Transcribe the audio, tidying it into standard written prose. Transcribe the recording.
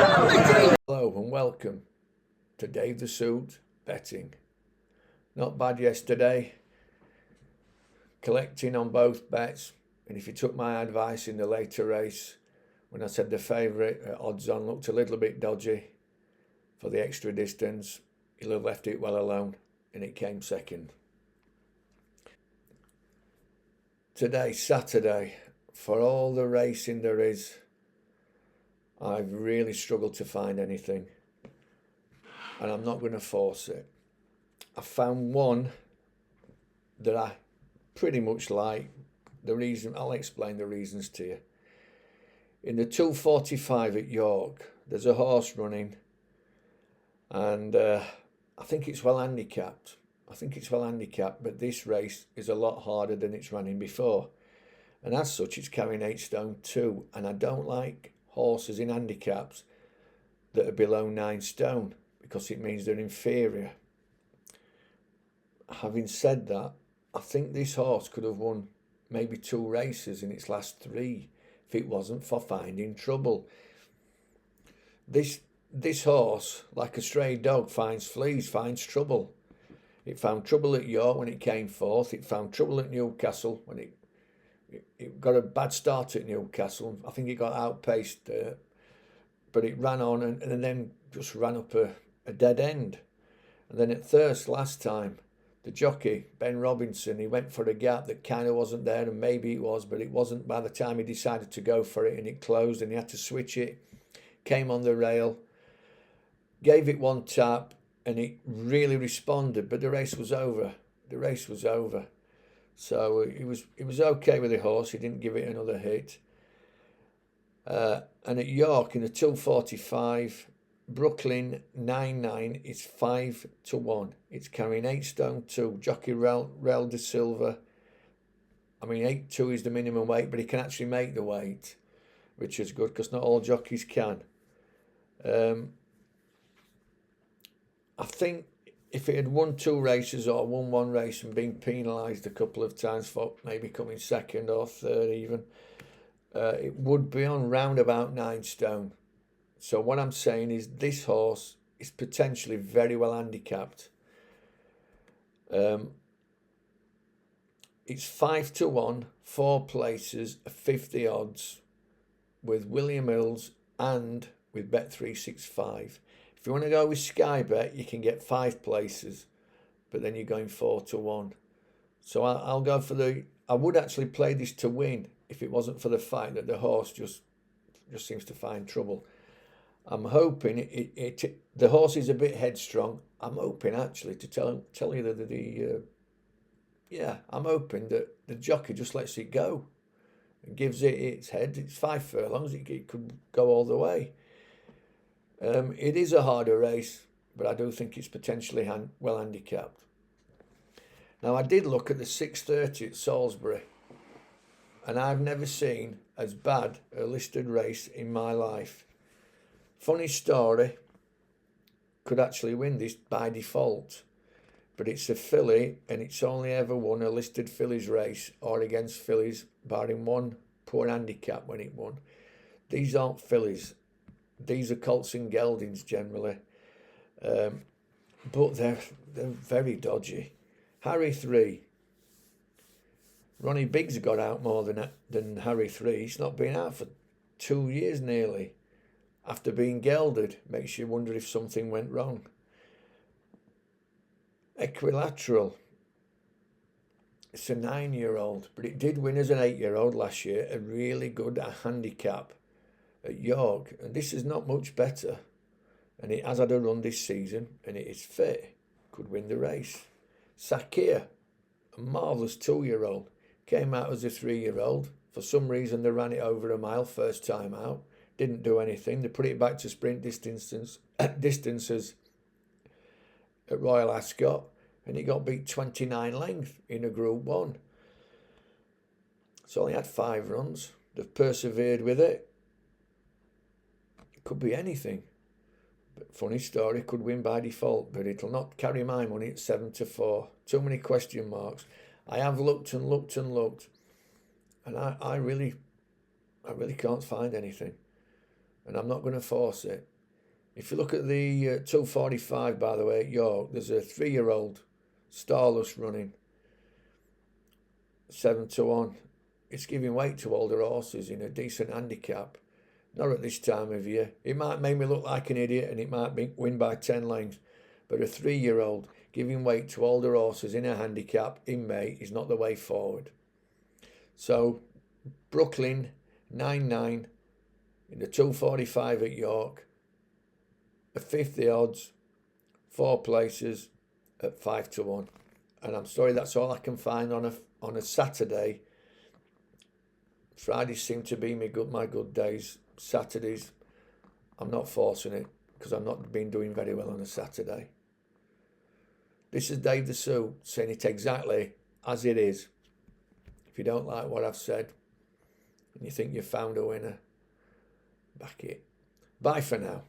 Hello and welcome to Dave the Suit Betting. Not bad yesterday, collecting on both bets, and if you took my advice in the later race, when I said the favourite odds on looked a little bit dodgy for the extra distance, you'll have left it well alone, and it came second. Today, Saturday, for all the racing there is, I've really struggled to find anything, and I'm not going to force it. I found one that I pretty much like. I'll explain the reasons to you. In the 2:45 at York, there's a horse running, and I think it's well handicapped. But this race is a lot harder than it's running before, and as such, it's carrying 8 stone 2, and I don't like horses in handicaps that are below 9 stone because it means they're inferior. Having said that, I think this horse could have won maybe 2 races in its last 3 if it wasn't for finding trouble. This horse, like a stray dog, finds fleas, finds trouble. It found trouble at York when it came fourth. It found trouble at Newcastle when it got a bad start at Newcastle. I think it got outpaced, but it ran on and then just ran up a dead end. And then at Thirst last time, the jockey, Ben Robinson, he went for a gap that kind of wasn't there, and maybe it was, but it wasn't by the time he decided to go for it, and it closed and he had to switch it. Came on the rail, gave it one tap, and it really responded, but the race was over. So he was okay with the horse. He didn't give it another hit. And at York in the 2:45, Brooklyn 9-9 is 5-1. It's carrying 8 stone 2. Jockey Rel de Silva. I mean, 8-2 is the minimum weight, but he can actually make the weight, which is good because not all jockeys can. I think if it had won 2 races or won 1 race and been penalised a couple of times for maybe coming second or third even, it would be on round about 9 stone. So what I'm saying is this horse is potentially very well handicapped. It's 5-1, 4 places, 50 odds with William Hills and with Bet365. If you want to go with Sky Bet, you can get 5 places, but then you're going 4-1. So I'll go for I would actually play this to win if it wasn't for the fact that the horse just seems to find trouble. I'm hoping the horse is a bit headstrong. I'm hoping actually to tell you that I'm hoping that the jockey just lets it go and gives it its head. It's 5 furlongs. It could go all the way. It is a harder race, but I do think it's potentially well handicapped. Now, I did look at the 6:30 at Salisbury, and I've never seen as bad a listed race in my life. Funny story, could actually win this by default, but it's a filly, and it's only ever won a listed fillies race or against fillies, barring one poor handicap when it won. These aren't fillies. These are colts and geldings generally, but they're very dodgy. Harry 3. Ronnie Biggs got out more than Harry 3. He's not been out for 2 years nearly. After being gelded, makes you wonder if something went wrong. Equilateral. It's a 9-year-old, but it did win as an 8-year-old last year. A really good handicap at York, and this is not much better, and it has had a run this season, and it is fit, could win the race. Sakir, a marvellous 2-year-old, came out as a 3-year-old. For some reason they ran it over a mile first time out, didn't do anything. They put it back to sprint distances at Royal Ascot, and it got beat 29 length in a Group 1. It's only had 5 runs. They've persevered with it. Could be anything. But funny story, could win by default, but it'll not carry my money at 7-4. Too many question marks. I have looked and looked and looked, and I really can't find anything. and I'm not going to force it. If you look at the 245, by the way, at York, there's a 3-year-old starless running 7-1. It's giving weight to older horses in a decent handicap. Not at this time of year. It might make me look like an idiot and it might win by 10 lengths. But a 3-year-old giving weight to older horses in a handicap in May is not the way forward. So, Brooklyn 9-9 in the 245 at York. At 50 odds, 4 places at 5-1. And I'm sorry, that's all I can find on a Saturday. Fridays seem to be my good days. Saturdays, I'm not forcing it because I've not been doing very well on a Saturday. This is Dave the Sue saying it exactly as it is. If you don't like what I've said and you think you've found a winner, back it. Bye for now.